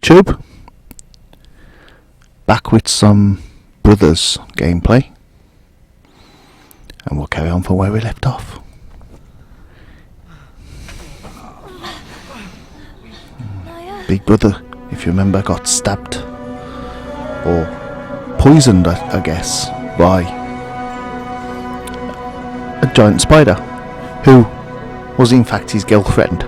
YouTube. Back with some Brothers gameplay. And we'll carry on from where we left off. Big Brother, if you remember, got stabbed. Or poisoned, I guess, by a giant spider. Who was in fact his girlfriend.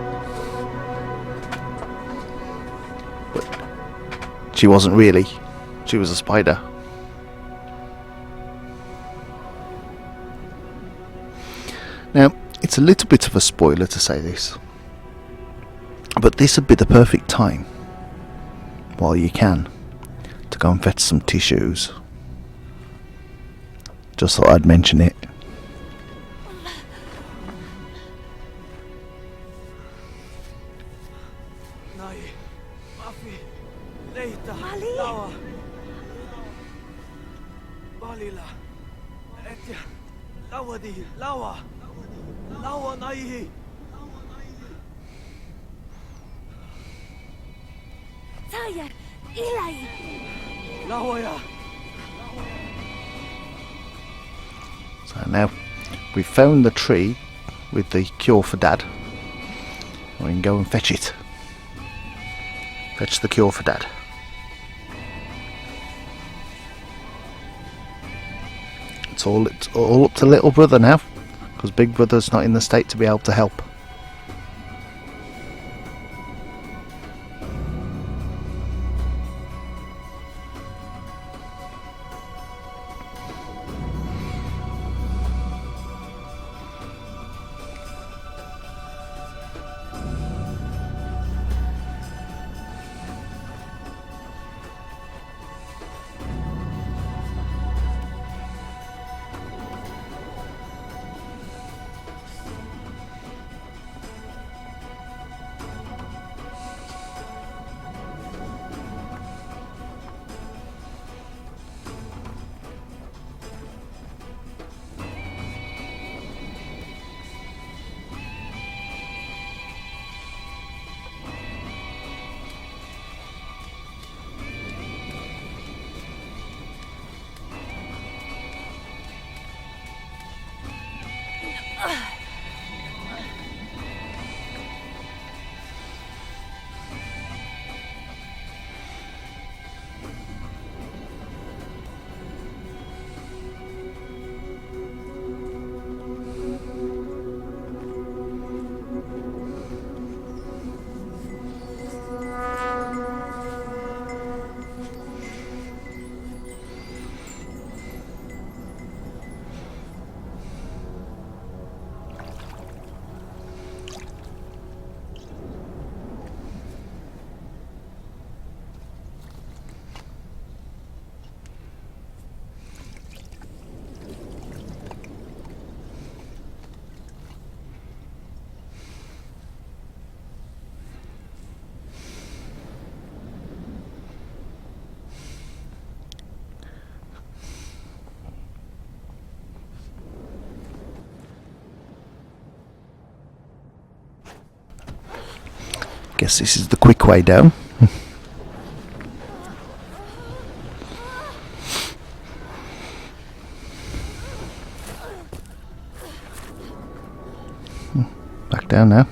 She wasn't really. She was a spider. Now, it's a little bit of a spoiler to say this, but this would be the perfect time, while you can, to go and fetch some tissues. Just thought I'd mention it. So now we've found the tree with the cure for Dad. We can go and fetch it. Fetch the cure for Dad. It's all up to little brother now, because Big Brother's not in the state to be able to help. Guess this is the quick way down. Back down now.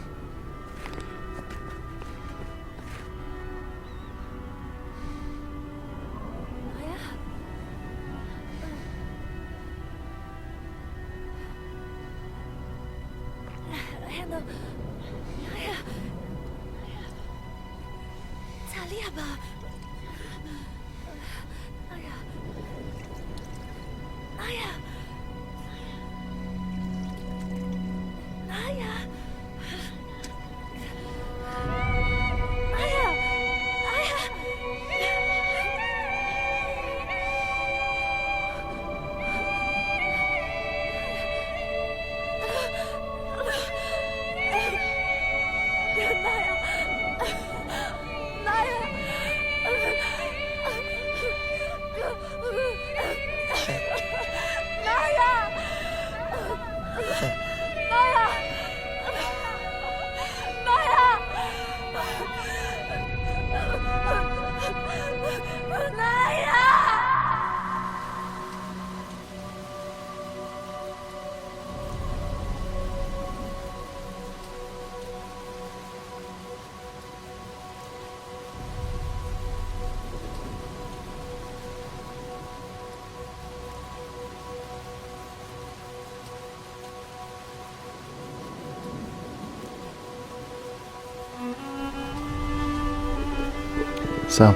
So,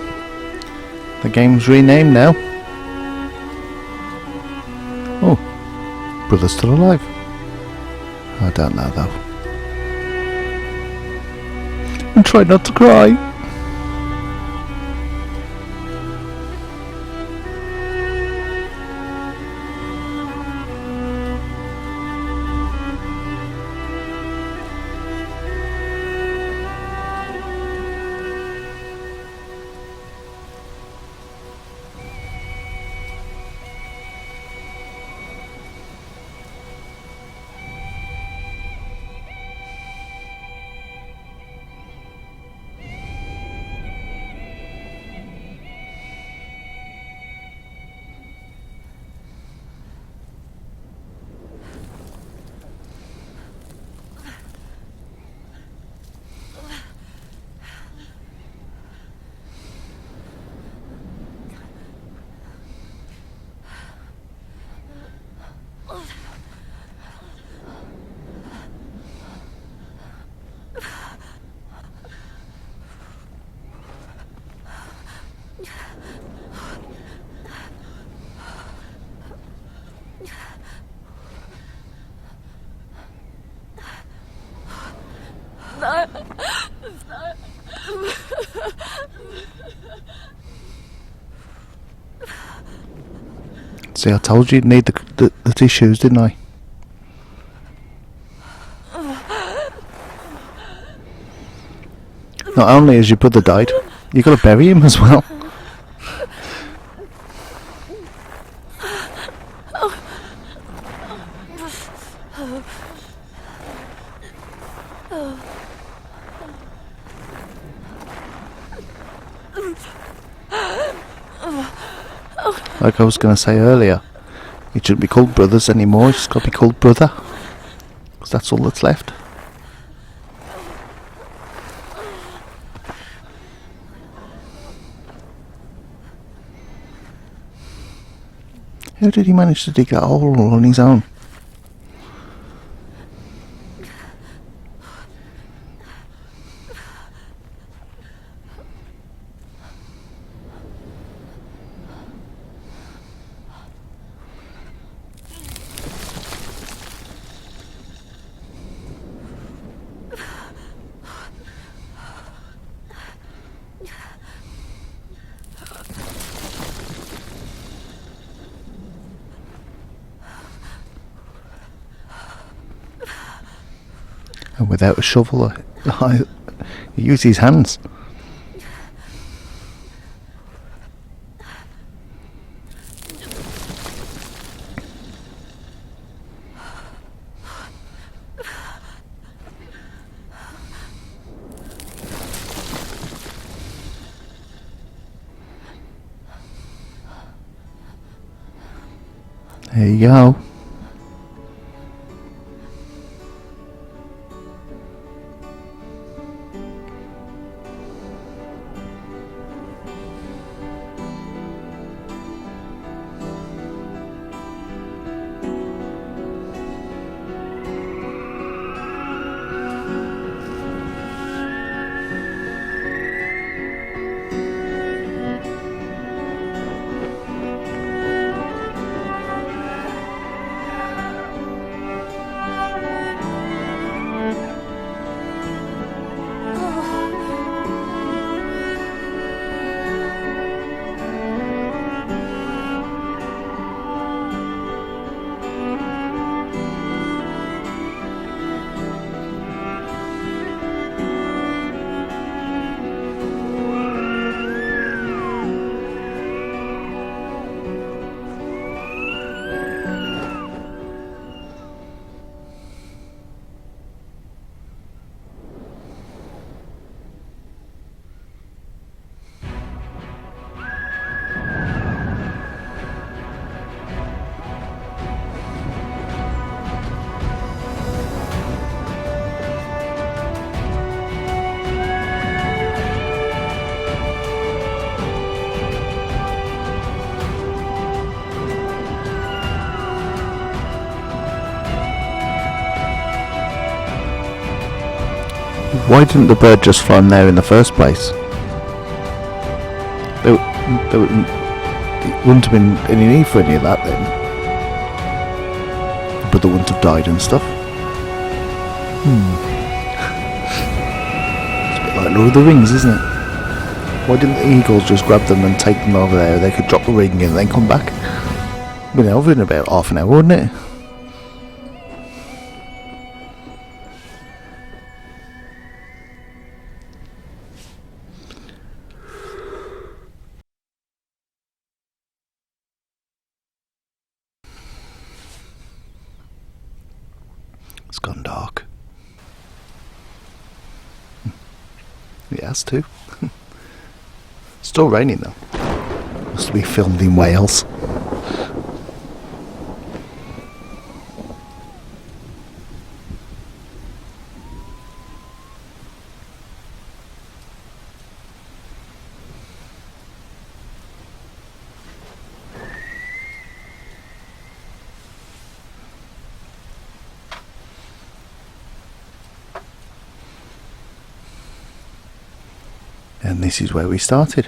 the game's renamed now. Oh, brother's still alive. I don't know though. And try not to cry. See, I told you you'd need the tissues, didn't I? Not only has your brother died, you got to bury him as well. Like I was going to say earlier, it shouldn't be called brothers anymore, it's got to be called brother. Because that's all that's left. How did he manage to dig that hole all on his own? And without a shovel, he used his hands. There you go. Why didn't the bird just fly in there in the first place? There wouldn't have been any need for any of that then. But they wouldn't have died and stuff. It's a bit like Lord of the Rings, isn't it? Why didn't the eagles just grab them and take them over there? They could drop the ring and then come back. Been over in about half an hour, wouldn't it? It's gone dark. It has to. Still raining though. Must be filmed in Wales. And this is where we started.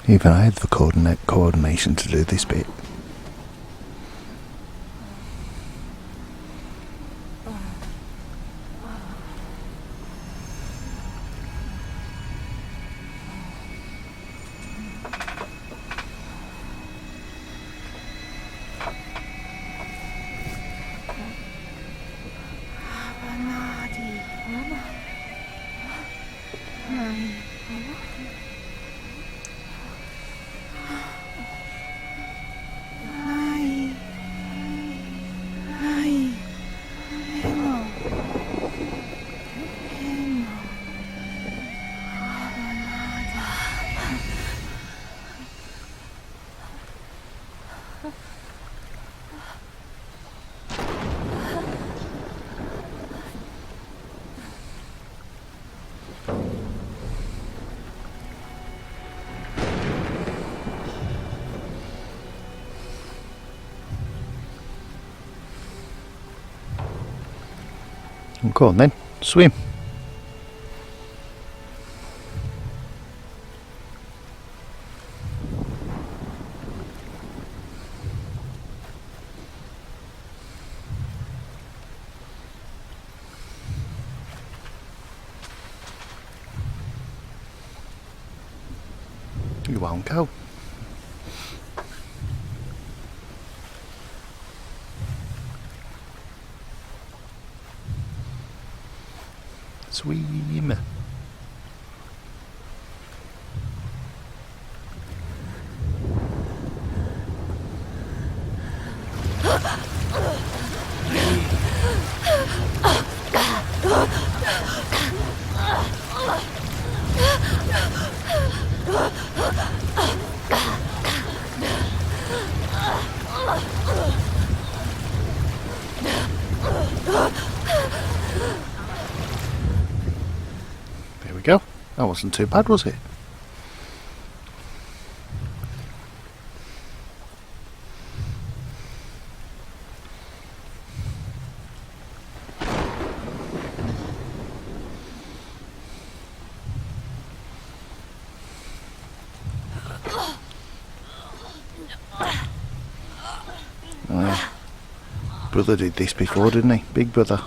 Even I had the coordination to do this bit. Go on then, swim. You won't go. Swim. There we go. That wasn't too bad, was it? Brother did this before, didn't he? Big brother.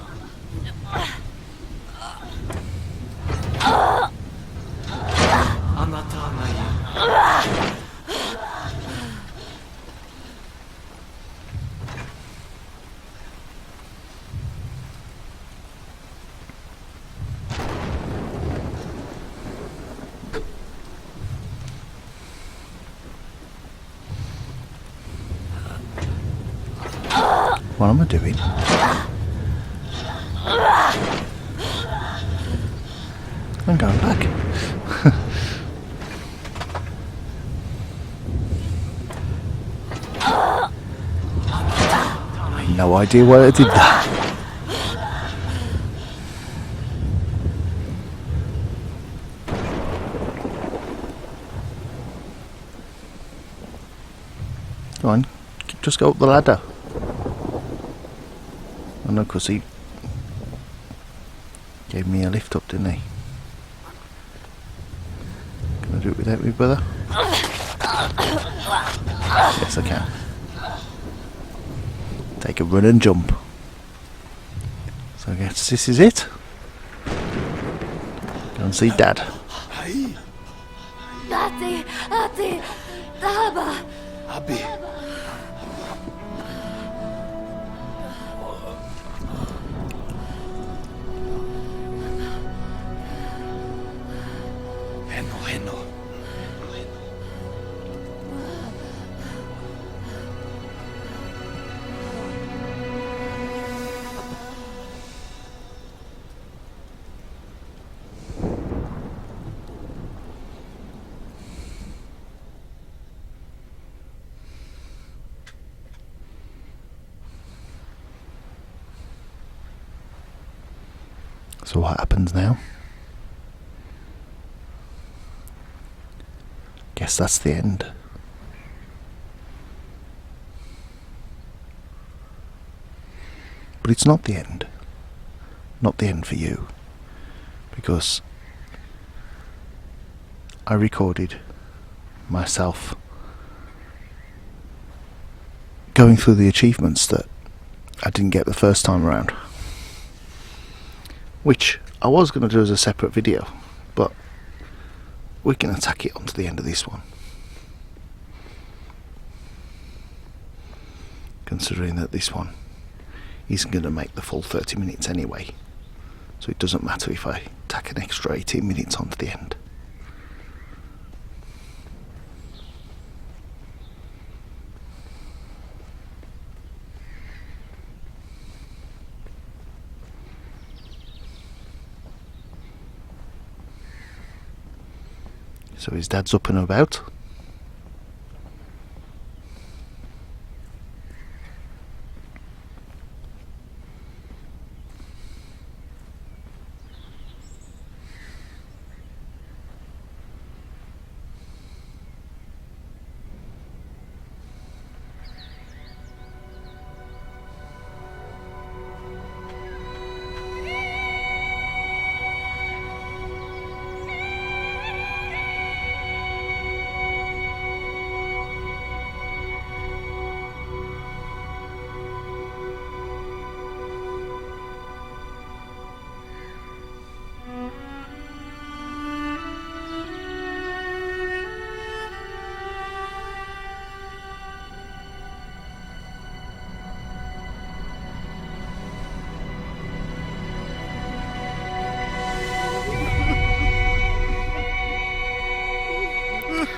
What am I doing? I'm going back. I have no idea why I did that. Go on, just go up the ladder. I know, because he gave me a lift up, didn't he? Can I do it without me, brother? Yes, I can. Take a run and jump. So I guess this is it. Go and see Dad. Ati, Taba. Abi. Heno. So what happens now? Guess that's the end. But it's not the end. Not the end for you. Because I recorded myself going through the achievements that I didn't get the first time around. Which I was going to do as a separate video, but we can attack it onto the end of this one. Considering that this one isn't going to make the full 30 minutes anyway. So it doesn't matter if I tack an extra 18 minutes onto the end. So his dad's up and about.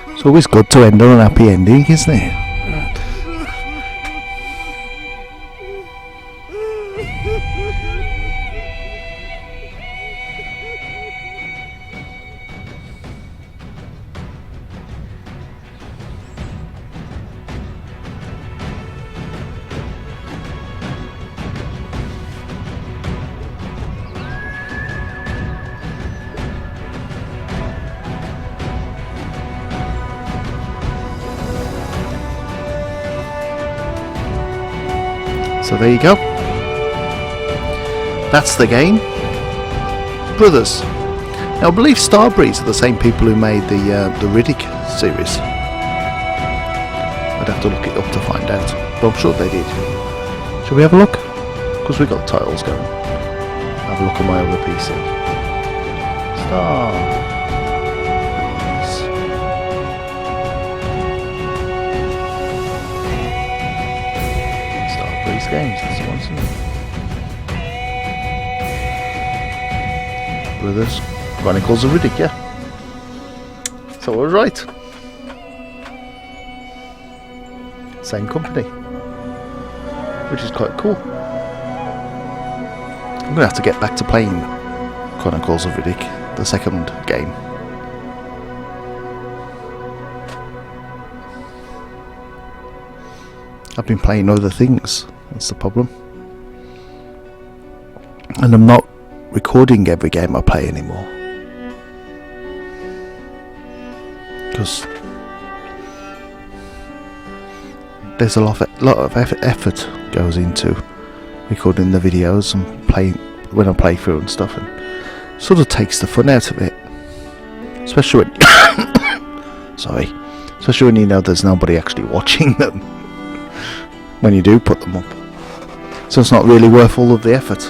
It's always good to end on an happy ending, isn't it? So there you go. That's the game. Brothers. Now I believe Starbreeze are the same people who made the Riddick series. I'd have to look it up to find out, but I'm sure they did. Shall we have a look? Because we've got titles going. Have a look at my other PC. Starbreeze. Starbreeze Games, that's the one, isn't it? Brothers Chronicles of Riddick, yeah. So I was right. Same company. which is quite cool. I'm going to have to get back to playing Chronicles of Riddick, the second game. I've been playing other things, that's the problem. And I'm not recording every game I play anymore. Because there's a lot of effort goes into recording the videos and playing when I play through and stuff, and sort of takes the fun out of it. Especially when especially when you know there's nobody actually watching them when you do put them up. So it's not really worth all of the effort.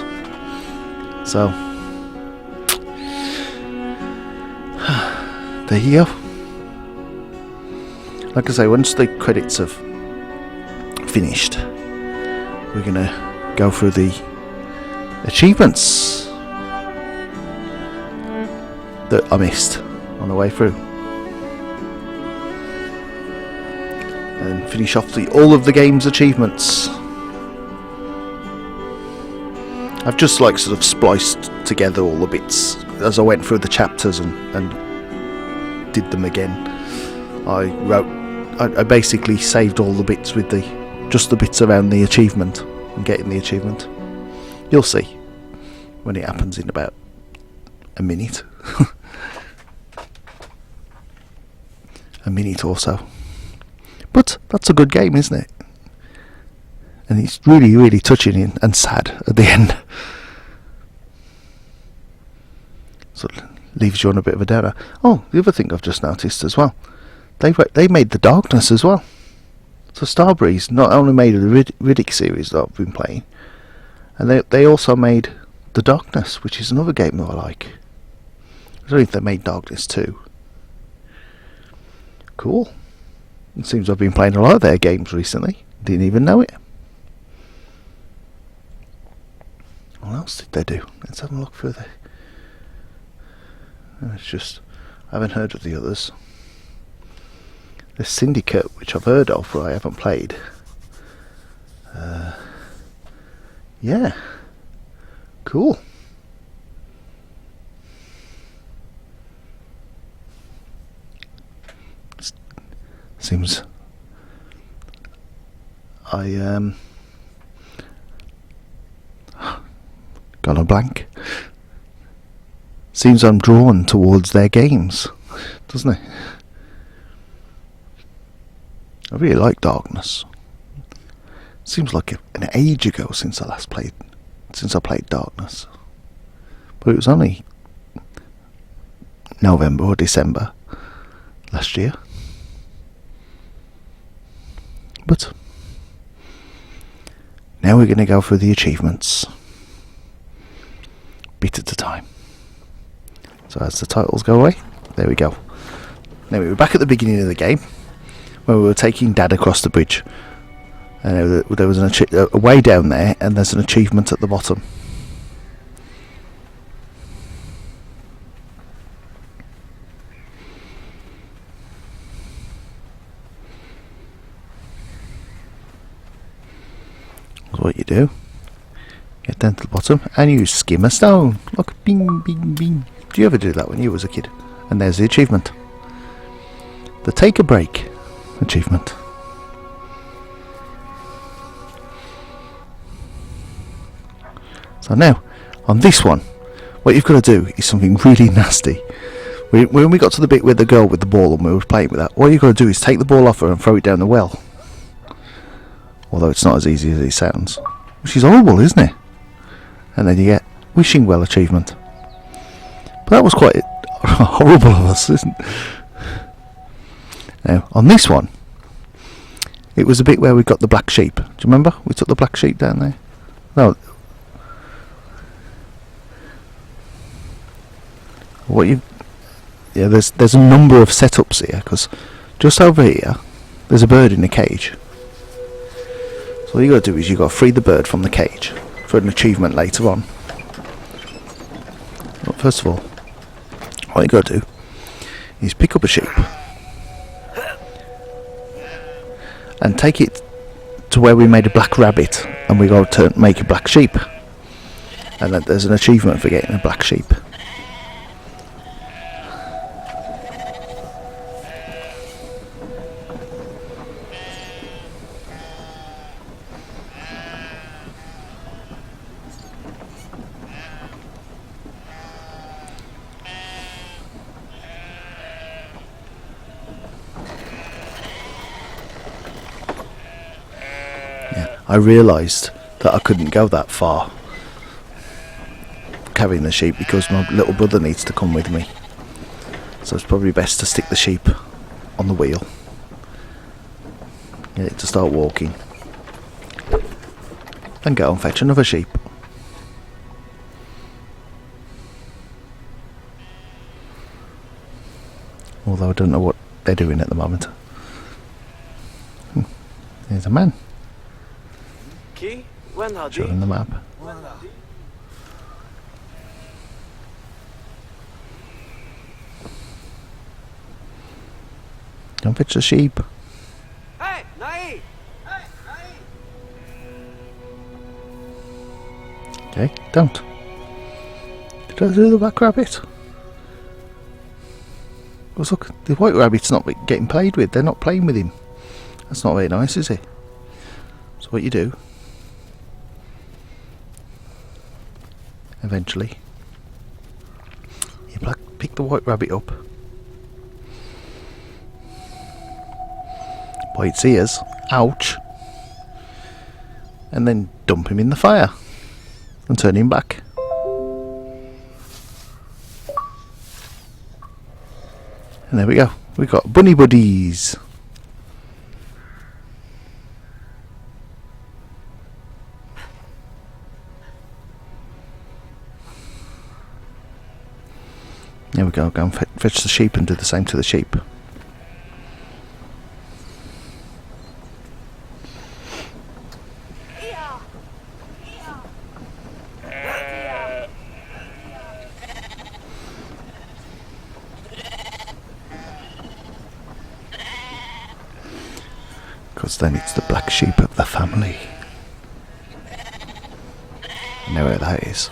So there you go. Like I say, once the credits have finished, we're gonna go through the achievements that I missed on the way through, and finish off all of the game's achievements. I've just like sort of spliced together all the bits as I went through the chapters and did them again. I basically saved all the bits with just the bits around the achievement and getting the achievement. You'll see when it happens in about a minute. A minute or so. But that's a good game, isn't it? And it's really, really touching and sad at the end. So it leaves you on a bit of a downer. Oh, the other thing I've just noticed as well, they made the Darkness as well. So Starbreeze not only made the Riddick series that I've been playing, and they also made the Darkness, which is another game that I like. I don't know if they made Darkness too. Cool. It seems I've been playing a lot of their games recently. Didn't even know it. What else did they do? Let's have a look through there. It's just, I haven't heard of the others. There's Syndicate, which I've heard of, but I haven't played. Yeah. Cool. Seems gone a blank. Seems I'm drawn towards their games, doesn't it? I really like Darkness. Seems like an age ago since I played Darkness, but it was only November or December last year. But now we're going to go through the achievements, bit at a time. So as the titles go away, there we go. Now we were back at the beginning of the game, where we were taking Dad across the bridge. And there was a way down there, and there's an achievement at the bottom. What you do, get down to the bottom and you skim a stone. Look, bing, bing, bing. Do you ever do that when you was a kid? And there's the achievement. The Take a Break achievement. So now, on this one, what you've got to do is something really nasty. When we got to the bit with the girl with the ball and we were playing with that, what you've got to do is take the ball off her and throw it down the well. Although it's not as easy as it sounds. Which is horrible, isn't it? And then you get Wishing Well achievement. But that was quite horrible of us, isn't it? Now, on this one, it was a bit where we got the black sheep. Do you remember? We took the black sheep down there. No. There's a number of setups here, because just over here, there's a bird in a cage. So all you got to do is you got to free the bird from the cage for an achievement later on. Well, first of all, what you got to do is pick up a sheep and take it to where we made a black rabbit and we got to make a black sheep, and then there's an achievement for getting a black sheep. I realised that I couldn't go that far carrying the sheep because my little brother needs to come with me. So it's probably best to stick the sheep on the wheel. Get it to start walking. Then go and fetch another sheep. Although I don't know what they're doing at the moment. There's a man. Showing the map. Don't fetch the sheep. Okay, don't. Did I do the black rabbit? Because look, the white rabbit's not getting played with. They're not playing with him. That's not very nice, is it? So what you do, eventually, you pick the white rabbit up by its ears, ouch, and then dump him in the fire and turn him back. And there we go, we got bunny buddies. There we go, go and fetch the sheep and do the same to the sheep. Because then it's the black sheep of the family. I know where that is.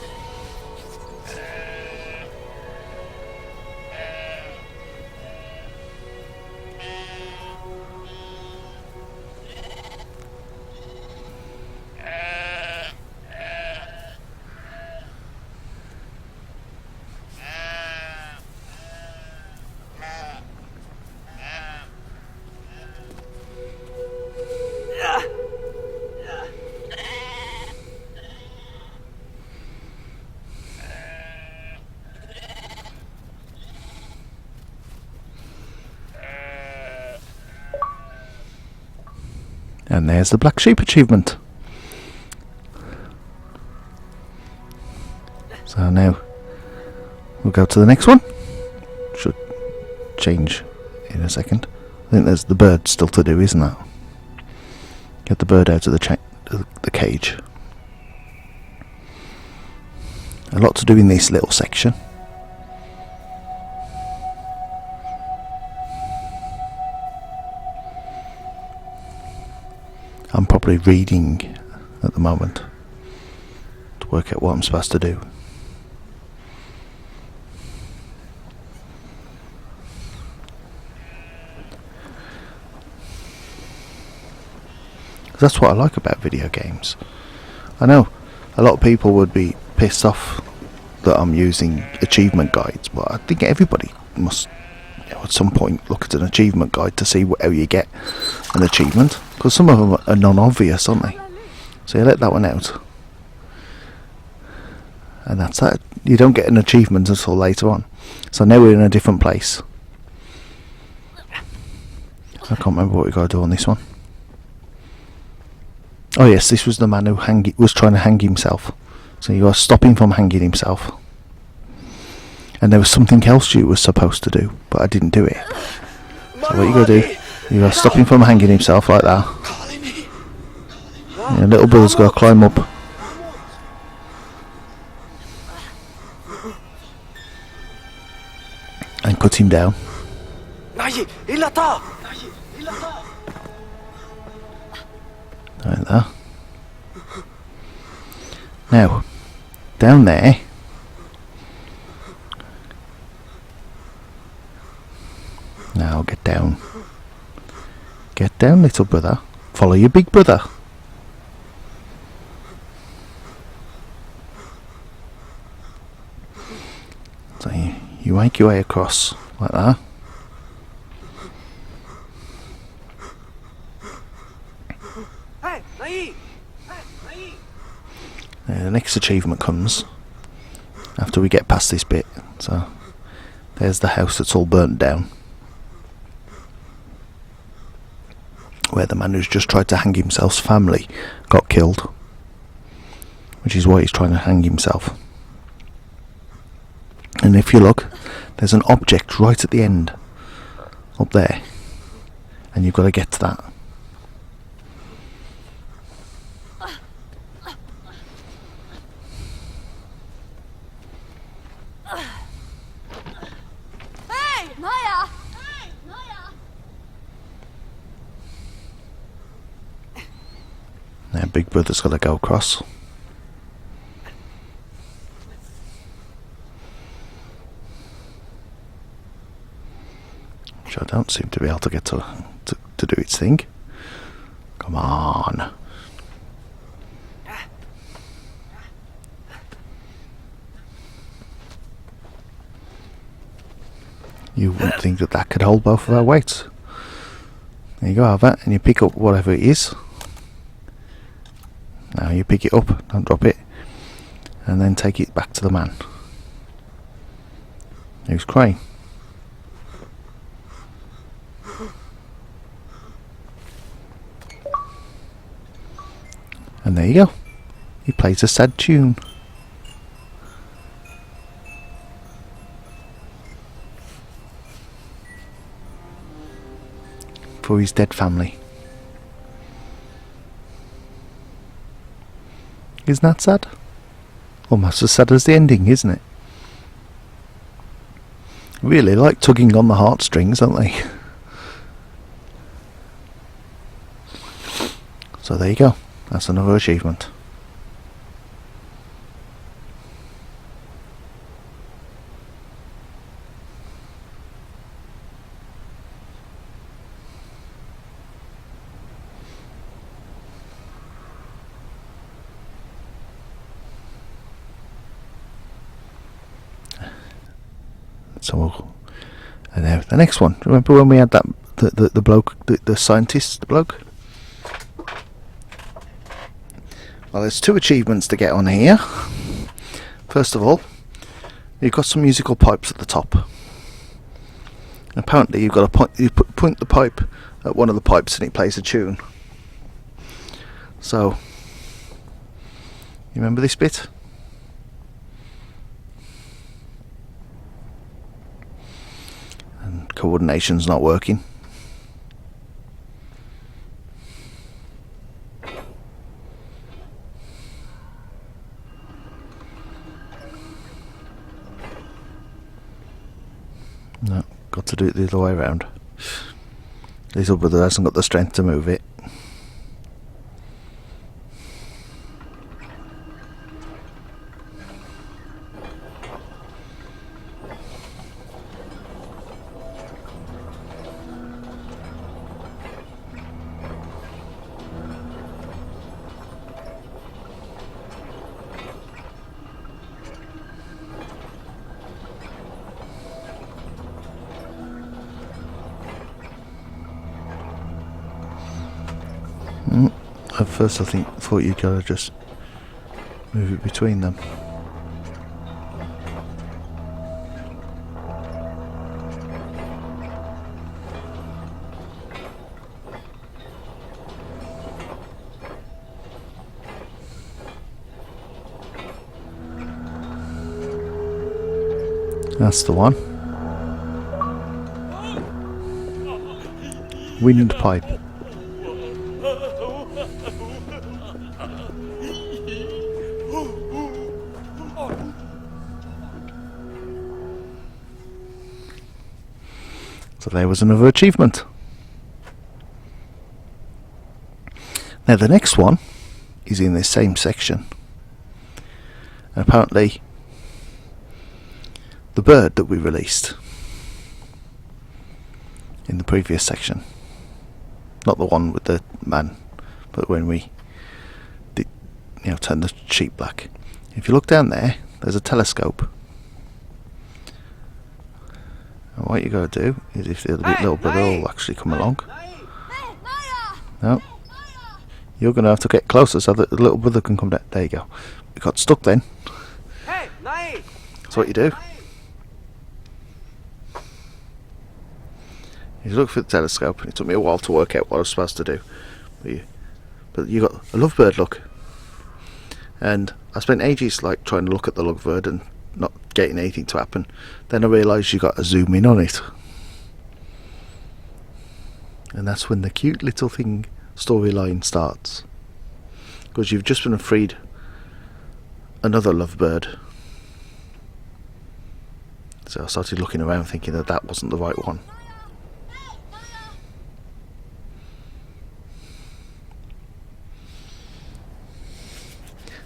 And there's the black sheep achievement. So now we'll go to the next one. Should change in a second. I think there's the bird still to do, isn't that? Get the bird out of the cage. A lot to do in this little section. I'm probably reading at the moment to work out what I'm supposed to do. That's what I like about video games. I know a lot of people would be pissed off that I'm using achievement guides, but I think everybody must, at some point, look at an achievement guide to see how you get an achievement, because some of them are non-obvious, aren't they? So you let that one out, and that's that. You don't get an achievement until later on. So now we're in a different place. I can't remember what we got to do on this one. Oh yes, this was the man who was trying to hang himself. So you got to stop him from hanging himself. And there was something else you were supposed to do, but I didn't do it. So what you got to do, you got to stop him from hanging himself like that. And little brother's got to climb up. And cut him down. Like that. Now, down there, now get down. Get down, little brother. Follow your big brother. So you make your way across like that. The next achievement comes after we get past this bit. So there's the house that's all burnt down, where the man who's just tried to hang himself's family got killed, which is why he's trying to hang himself. And if you look, there's an object right at the end up there, and you've got to get to that. Hey, Maya! Hey, Maya! Now Big Brother's got to go across. Which I don't seem to be able to get to do its thing. Come on. You wouldn't think that could hold both of our weights. There you go, have that, and you pick up whatever it is. Now you pick it up, don't drop it, and then take it back to the man who's crying. And there you go. He plays a sad tune. For his dead family. Isn't that sad? Almost as sad as the ending, isn't it? Really like tugging on the heartstrings, don't they? So there you go. That's another achievement. So, and now the next one. Remember when we had that the bloke, the scientist, the bloke? Well, there's two achievements to get on here. First of all, you've got some musical pipes at the top. Apparently, you've got to point the pipe at one of the pipes, and it plays a tune. So, you remember this bit? And coordination's not working. No, got to do it the other way around. Little brother hasn't got the strength to move it. At first I thought you'd gotta just move it between them. That's the one. Windpipe. So there was another achievement. Now the next one is in this same section. And apparently the bird that we released in the previous section, not the one with the man, but when we did, turned the sheet black. If you look down there, there's a telescope. And what you got to do is, if the little brother will actually come along. No, you're going to have to get closer so that the little brother can come down. There you go. We got stuck then. That's what you do. You look for the telescope, and it took me a while to work out what I was supposed to do. But you got a lovebird look. And I spent ages trying to look at the lovebird and not getting anything to happen. Then I realised you got to zoom in on it. And that's when the cute little thing storyline starts. Because you've just been freed another lovebird. So I started looking around thinking that wasn't the right one.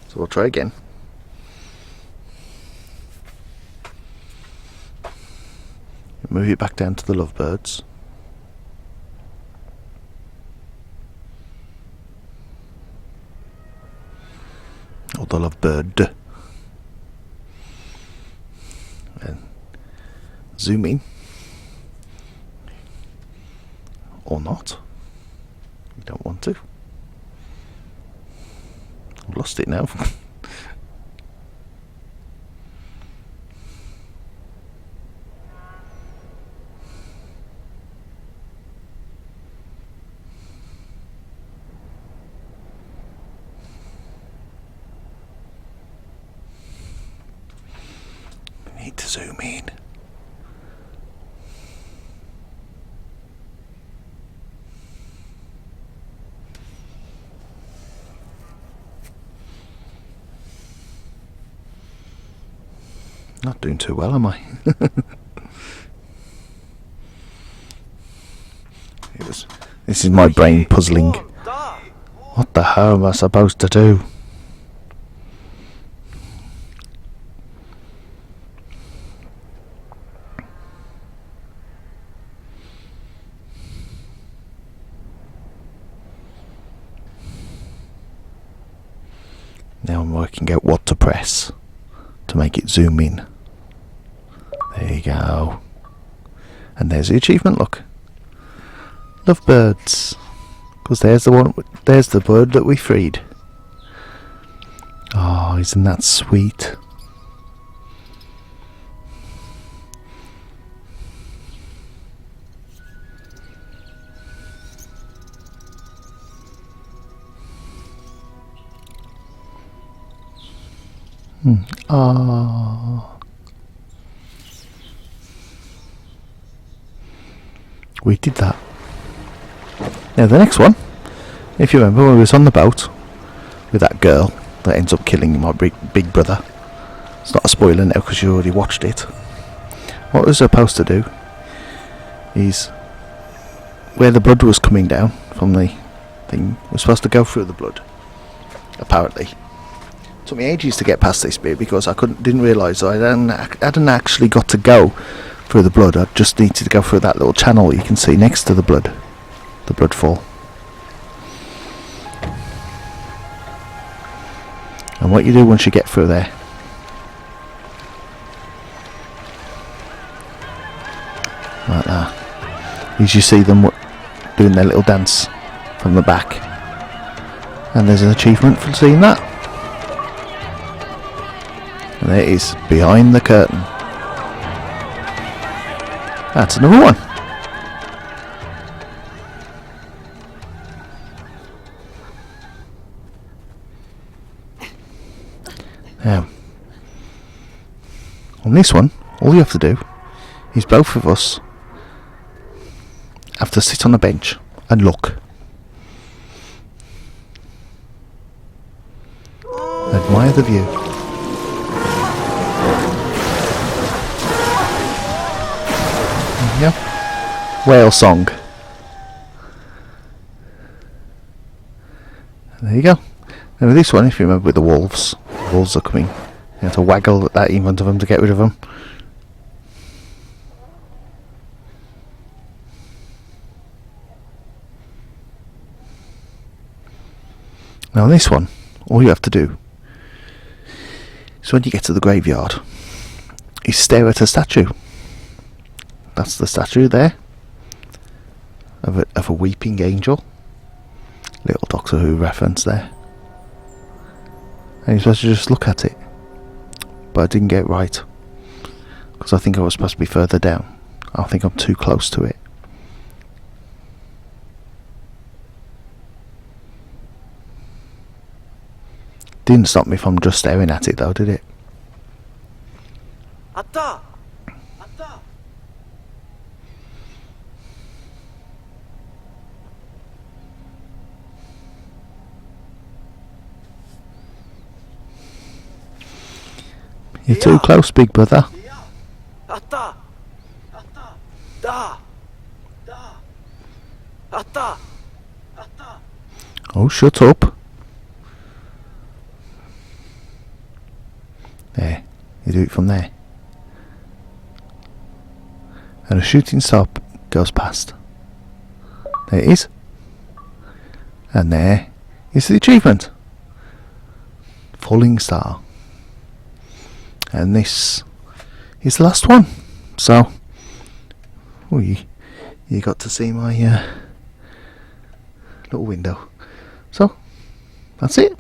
So we'll try again. Move it back down to the lovebirds. Or the lovebird. And zoom in. Or not. You don't want to. I've lost it now. Need to zoom in. Not doing too well, am I? This is my brain puzzling. What the hell am I supposed to do? Now I'm working out what to press to make it zoom in. There you go. And there's the achievement, look. Lovebirds. Because there's the bird that we freed. Oh, isn't that sweet? We did that. Now the next one, if you remember, when we was on the boat with that girl that ends up killing my big brother. It's not a spoiler now because you already watched it. What we're supposed to do is, where the blood was coming down from the thing, we're supposed to go through the blood. Apparently. It took me ages to get past this bit because I didn't realise I hadn't actually got to go through the blood. I just needed to go through that little channel you can see next to the blood fall. And what you do once you get through there, like that, is you see them doing their little dance from the back, and there's an achievement for seeing that. And there it is, behind the curtain. That's another one. Now, on this one, all you have to do is both of us have to sit on a bench and look. Admire the view. Yeah. Whale song. There you go. Now with this one, if you remember with the wolves are coming You have to waggle that in front of him to get rid of him. Now on this one, all you have to do is when you get to the graveyard, is stare at a statue. That's the statue there of a weeping angel. Little Doctor Who reference there. And you're supposed to just look at it. But I didn't get it right. Because I think I was supposed to be further down. I think I'm too close to it. Didn't stop me from just staring at it though, did it? Atta! Atta! You're too close, big brother. Atta! Atta! Da! Da! Atta! Atta! Oh, shut up. There, you do it from there. And a shooting star goes past. There it is. And there is the achievement. Falling star. And this is the last one. So, you got to see my little window. So, that's it.